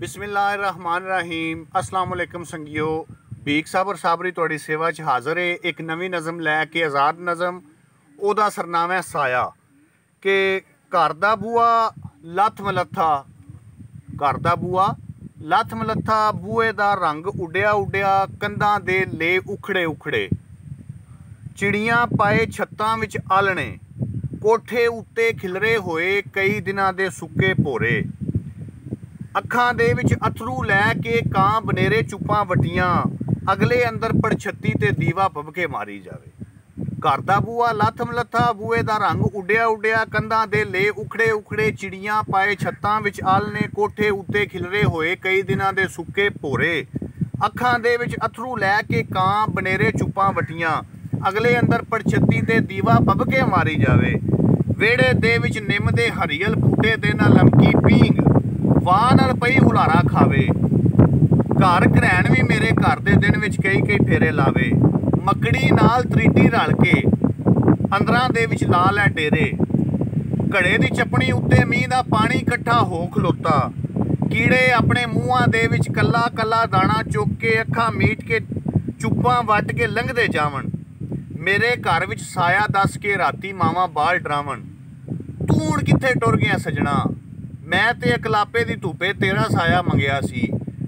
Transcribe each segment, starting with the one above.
बिस्मिल्लाहिर्रहमानिर्रहीम अस्सलाम वालेकुम संगियो। बीक साबर साबरी तुहाडी सेवा च हाज़र है एक नवी नज़म लैके आज़ाद नज़म। ओदा सरनामा है साया कि घर दा बूआ लत्थ मलत्था, घर दा बूआ लत्थ मलत्था, बूए दा रंग उड्डिया उड्डिया, कंधां दे ले उखड़े उखड़े, चिड़ियां पाए छत्तां विच आलणे, कोठे उत्ते खिलरे होए कई दिनां दे सुक्के भोरे, अखां दे विच अथरू लैके कां बनेरे चुप्पां वटियां, अगले अंदर पड़छत्ती ते दीवा भभके मारी जावे। घर दा बूआ लत्थ मलत्था, बूए दा रंग उड्डिया उड्डिया, कंधां दे ले उखड़े उखड़े, चिड़ियां पाए छत्तां विच आलने, कोठे उत्ते खिलरे होए कई दिनां दे सुक्के भोरे, अखां दे विच अथरू लैके कां बनेरे चुप्पां वटियां, अगले अंदर पड़छत्ती ते दीवा भभके मारी जावे। वेड़े दे विच निम दे हरियल बूटे दे ना लमकी पींग, वाह नाल पई हुलारा खावे, घर घरैन भी मेरे घर दे दिन विच कई कई फेरे लावे, मकड़ी नाल त्रीटी रल के अंदरां दे विच ला लै डेरे, घड़े दी चपनी उत्ते मींह दा पानी इकट्ठा हो खलोता, कीड़े अपने मूहां दे विच कल्ला कल्ला दाना चुक के अखां मीट के चुप्पां वट के लंघदे जावन, मेरे घर विच साया दस के राती मावां बाल डरावन, तू हुण कित्थे टुर गया सजना, मैं ते अकलापे दी धुप्पे तेरा साया मंगिया सी,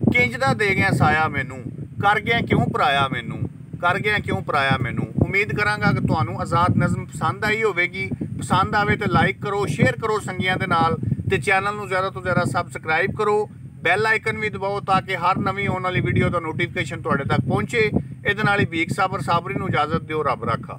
किंज दा दे गया साया मैनू, कर गया क्यों पराया मैनू, कर गया क्यों पराया मैनू। उम्मीद करांगा कि तुहानू आज़ाद नज़म पसंद आई होवेगी। पसंद आवे तो लाइक करो, शेयर करो संगियां दे नाल, ते चैनल नू ज़्यादा तो ज़्यादा सबसक्राइब करो, बैल आइकन भी दबाओ ताकि हर नवीं आने वाली वीडियो का नोटिफिकेशन तुहाडे तक पहुँचे। इहदे नाल ही बीक साबर साबरी नू इजाज़त दिओ। रब राखा।